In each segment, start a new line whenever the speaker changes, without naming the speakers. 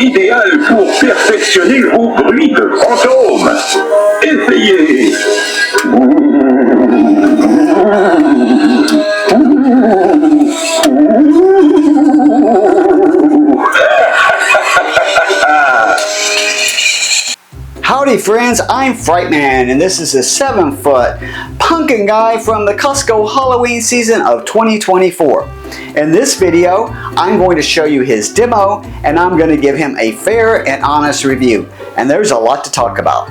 idéal pour perfectionner vos bruits de fantômes. Essayez.
Howdy friends, I'm Frightman and this is a 7-foot pumpkin guy from the Costco Halloween season of 2024. In this video, I'm going to show you his demo and I'm going to give him a fair and honest review. And there's a lot to talk about.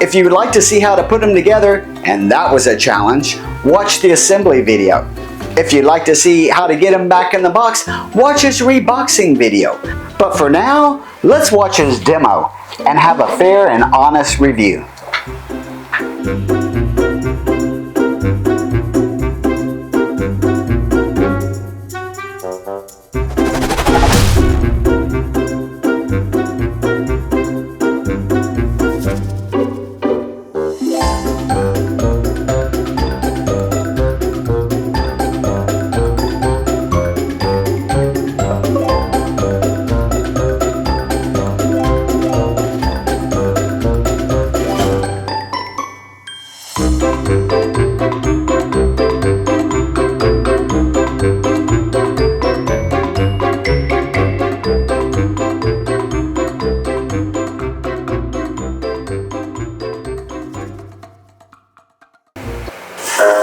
If you would like to see how to put them together, and that was a challenge, watch the assembly video. If you'd like to see how to get him back in the box, watch his reboxing video. But for now, let's watch his demo and have a fair and honest review.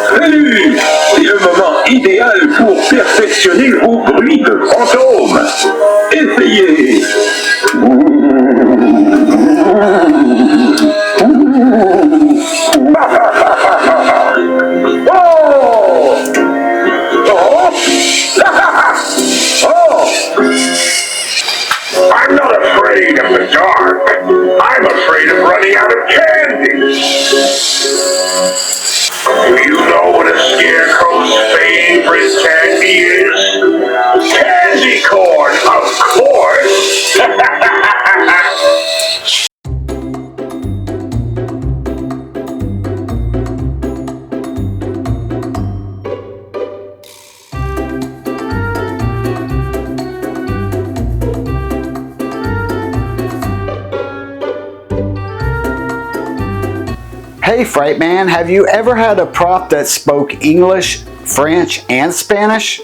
Salut! C'est le moment idéal pour perfectionner vos bruits de fantômes. Essayez. I'm not afraid of the dark. I'm afraid of running out of candy. Do you know what a Scarecrow's favorite candy is? Candy corn, of course!
Hey Frightman, have you ever had a prop that spoke English, French, and Spanish?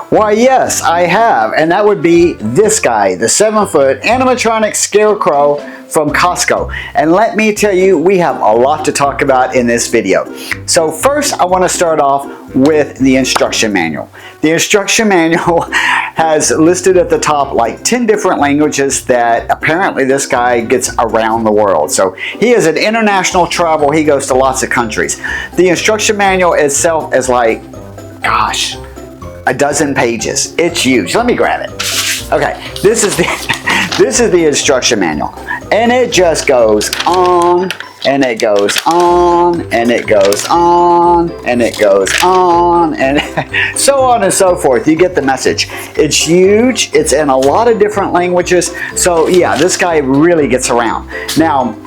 Why yes, I have, and that would be this guy, the 7-foot animatronic Scarecrow from Costco. And let me tell you, we have a lot to talk about in this video. So first, I want to start off with the instruction manual. The instruction manual has listed at the top like 10 different languages that apparently this guy gets around the world. So he is an international travel. He goes to lots of countries. The instruction manual itself is like, gosh, a dozen pages. It's huge. Let me grab it. Okay, this is the instruction manual, and it just goes on and it goes on and it goes on and it goes on and so on and so forth. You get the message. It's huge. It's in a lot of different languages. So yeah, this guy really gets around. Now,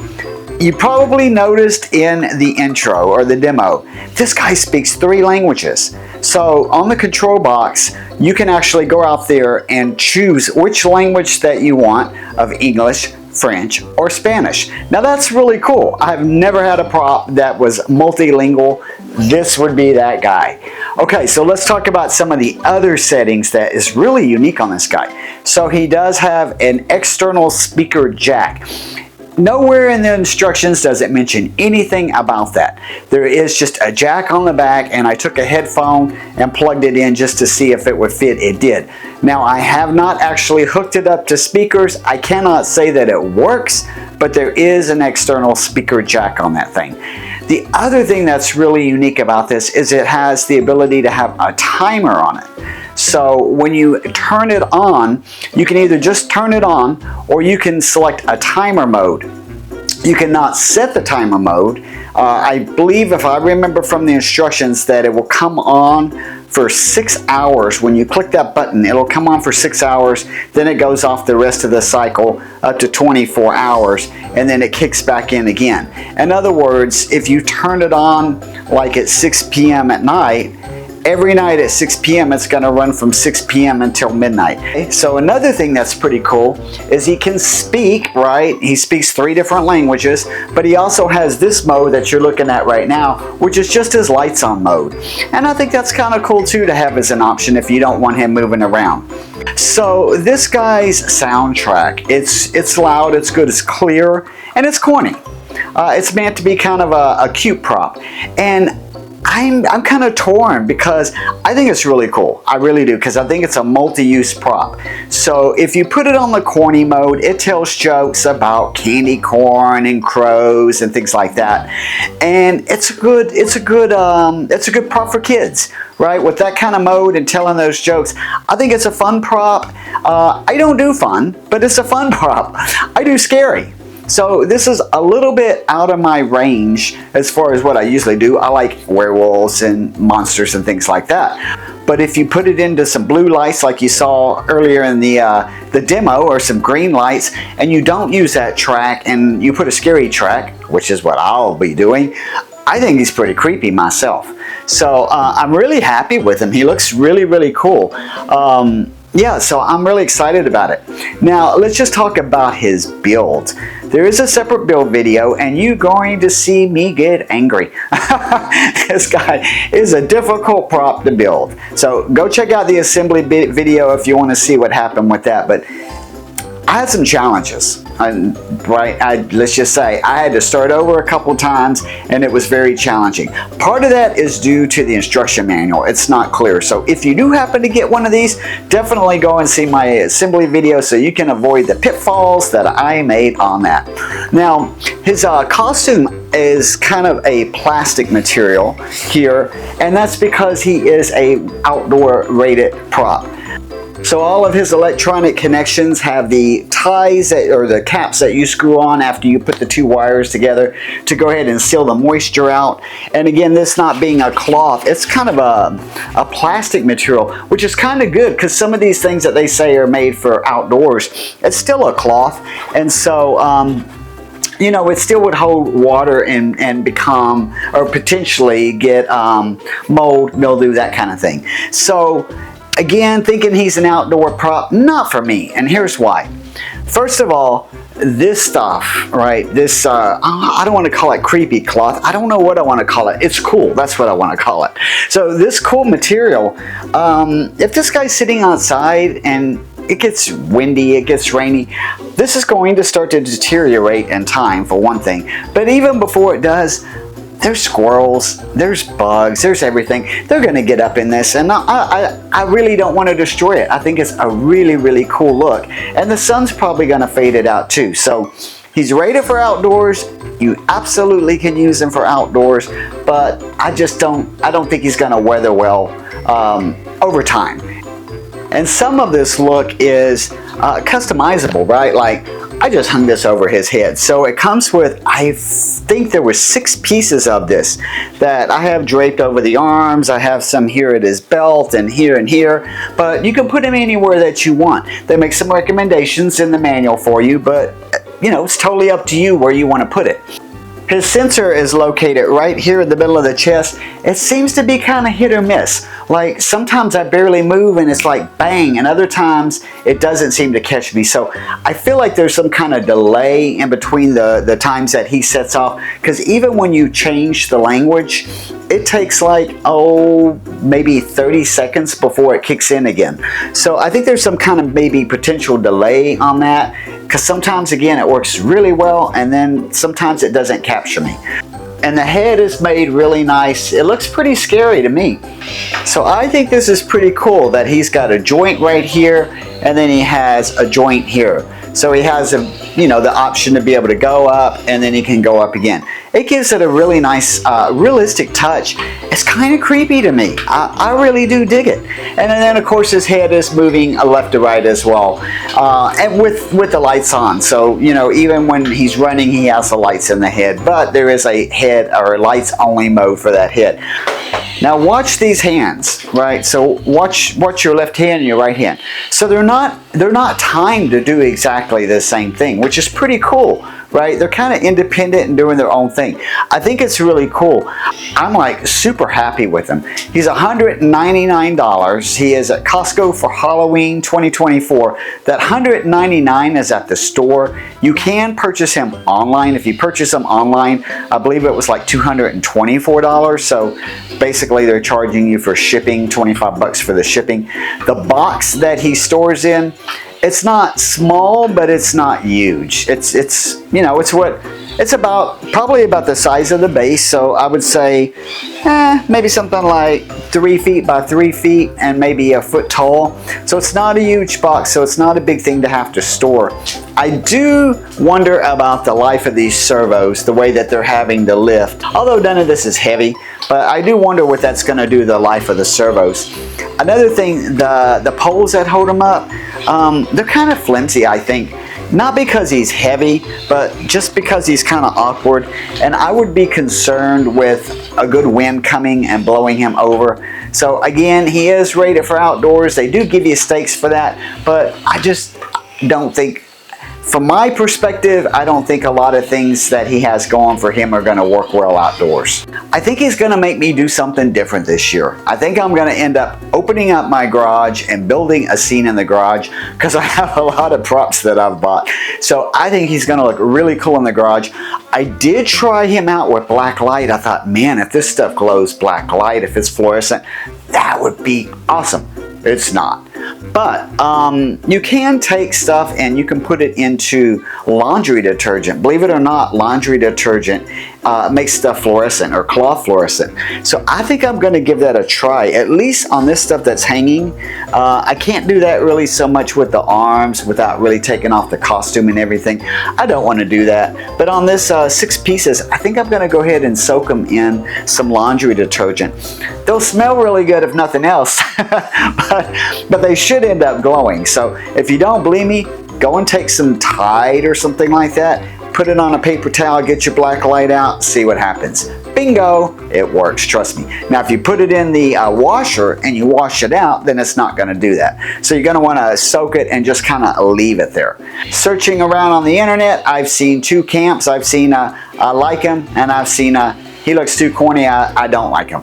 you probably noticed in the intro or the demo, this guy speaks 3 languages. So on the control box, you can actually go out there and choose which language that you want of English, French, or Spanish. Now that's really cool. I've never had a prop that was multilingual. This would be that guy. Okay, so let's talk about some of the other settings that is really unique on this guy. So he does have an external speaker jack. Nowhere in the instructions does it mention anything about that. There is just a jack on the back, and I took a headphone and plugged it in just to see if it would fit. It did. Now, I have not actually hooked it up to speakers. I cannot say that it works, but there is an external speaker jack on that thing. The other thing that's really unique about this is it has the ability to have a timer on it. So when you turn it on, you can either just turn it on or you can select a timer mode. You cannot set the timer mode. I believe, if I remember from the instructions, that it will come on for 6 hours. When you click that button, it'll come on for 6 hours, then it goes off the rest of the cycle up to 24 hours, and then it kicks back in again. In other words, if you turn it on like at 6 p.m. at night, every night at 6 p.m. it's going to run from 6 p.m. until midnight. Okay? So another thing that's pretty cool is he can speak, right? He speaks 3 different languages, but he also has this mode that you're looking at right now, which is just his lights on mode. And I think that's kind of cool too to have as an option if you don't want him moving around. So this guy's soundtrack, it's loud, it's good, it's clear, and it's corny. It's meant to be kind of a cute prop. And I'm kind of torn because I think it's really cool. I really do, because I think it's a multi-use prop. So if you put it on the corny mode, it tells jokes about candy corn and crows and things like that. And it's a good prop for kids, right? With that kind of mode and telling those jokes, I think it's a fun prop. I don't do fun, but it's a fun prop. I do scary. So this is a little bit out of my range as far as what I usually do. I like werewolves and monsters and things like that. But if you put it into some blue lights like you saw earlier in the demo, or some green lights, and you don't use that track and you put a scary track, which is what I'll be doing, I think he's pretty creepy myself. So I'm really happy with him. He looks really, really cool. Yeah, so I'm really excited about it. Now, let's just talk about his build. There is a separate build video, and you're going to see me get angry. This guy is a difficult prop to build. So go check out the assembly video if you want to see what happened with that. But I had some challenges. Let's just say I had to start over a couple times, and it was very challenging. Part of that is due to the instruction manual. It's not clear. So if you do happen to get one of these, definitely go and see my assembly video so you can avoid the pitfalls that I made on that. Now, his costume is kind of a plastic material here, and that's because he is a outdoor rated prop. So all of his electronic connections have the ties or the caps that you screw on after you put the 2 wires together to go ahead and seal the moisture out. And again, this not being a cloth, it's kind of a plastic material, which is kind of good because some of these things that they say are made for outdoors, it's still a cloth. And so you know, it still would hold water and become, or potentially get mold, mildew, that kind of thing. So again, thinking he's an outdoor prop, not for me, and here's why. First of all, this stuff, right, this, I don't want to call it creepy cloth. I don't know what I want to call it. It's cool. That's what I want to call it. So this cool material, if this guy's sitting outside and it gets windy, it gets rainy, this is going to start to deteriorate in time, for one thing. But even before it does, there's squirrels, there's bugs, there's everything. They're going to get up in this, and I really don't want to destroy it. I think it's a really, really cool look. And the sun's probably going to fade it out too. So he's rated for outdoors. You absolutely can use him for outdoors, but I don't think he's going to weather well over time. And some of this look is customizable, right? Like, I just hung this over his head. So it comes with, I think there were 6 pieces of this that I have draped over the arms. I have some here at his belt and here, but you can put him anywhere that you want. They make some recommendations in the manual for you, but you know, it's totally up to you where you want to put it. His sensor is located right here in the middle of the chest. It seems to be kind of hit or miss. Like sometimes I barely move and it's like bang, and other times it doesn't seem to catch me. So I feel like there's some kind of delay in between the times that he sets off, because even when you change the language, it takes like, maybe 30 seconds before it kicks in again. So I think there's some kind of maybe potential delay on that, because sometimes again it works really well and then sometimes it doesn't capture me. And the head is made really nice. It looks pretty scary to me. So I think this is pretty cool that he's got a joint right here and then he has a joint here. So he has the option to be able to go up and then he can go up again. It gives it a really nice, realistic touch. It's kind of creepy to me. I really do dig it. And then of course his head is moving left to right as well, and with the lights on. So even when he's running, he has the lights in the head. But there is a head or lights only mode for that head. Now watch these hands, right? So watch your left hand and your right hand. So they're not timed to do exactly the same thing, which is pretty cool, right? They're kind of independent and doing their own thing. I think it's really cool. I'm like super happy with him. He's $199. He is at Costco for Halloween 2024. That $199 is at the store. You can purchase him online. If you purchase him online, I believe it was like $224. So basically they're charging you for shipping, 25 bucks for the shipping. The box that he stores in, it's not small, but it's not huge. It's you know, it's probably about the size of the base. So I would say maybe something like 3 feet by 3 feet and maybe a foot tall. So it's not a huge box, so it's not a big thing to have to store. I do wonder about the life of these servos, the way that they're having to lift. Although none of this is heavy, but I do wonder what that's going to do to the life of the servos. Another thing, the poles that hold them up, they're kind of flimsy, I think. Not because he's heavy, but just because he's kind of awkward. And I would be concerned with a good wind coming and blowing him over. So again, he is rated for outdoors. They do give you stakes for that, but I just don't think, from my perspective, I don't think a lot of things that he has going for him are going to work well outdoors. I think he's going to make me do something different this year. I think I'm going to end up opening up my garage and building a scene in the garage because I have a lot of props that I've bought. So I think he's going to look really cool in the garage. I did try him out with black light. I thought, man, if this stuff glows black light, if it's fluorescent, that would be awesome. It's not. But you can take stuff and you can put it into laundry detergent. Believe it or not, laundry detergent makes stuff fluorescent or cloth fluorescent. So I think I'm going to give that a try, at least on this stuff that's hanging. I can't do that really so much with the arms without really taking off the costume and everything. I don't want to do that. But on this 6 pieces, I think I'm going to go ahead and soak them in some laundry detergent. They'll smell really good if nothing else, but they should end up glowing. So if you don't believe me, go and take some Tide or something like that, put it on a paper towel, get your black light out, see what happens. Bingo, it works, trust me. Now if you put it in the washer and you wash it out, then it's not going to do that. So you're going to want to soak it and just kind of leave it there. Searching around on the internet, I've seen 2 camps. I've seen I like him, and I've seen he looks too corny, I don't like him.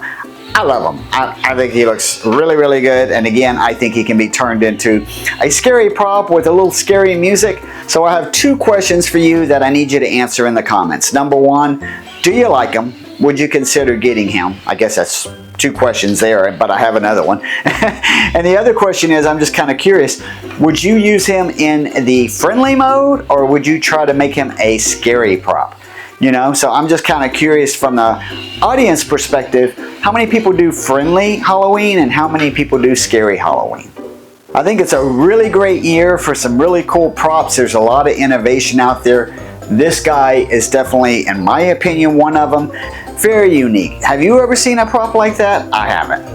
I love him. I think he looks really, really good. And again, I think he can be turned into a scary prop with a little scary music. So I have 2 questions for you that I need you to answer in the comments. Number 1, do you like him? Would you consider getting him? I guess that's 2 questions there, but I have another one. And the other question is, I'm just kind of curious, would you use him in the friendly mode, or would you try to make him a scary prop? You know, so I'm just kind of curious from the audience perspective, how many people do friendly Halloween and how many people do scary Halloween? I think it's a really great year for some really cool props. There's a lot of innovation out there. This guy is definitely, in my opinion, one of them. Very unique. Have you ever seen a prop like that? I haven't.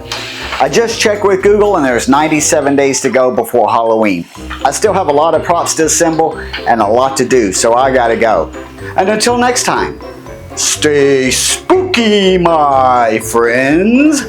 I just checked with Google and there's 97 days to go before Halloween. I still have a lot of props to assemble and a lot to do, so I gotta go. And until next time, stay spooky, my friends.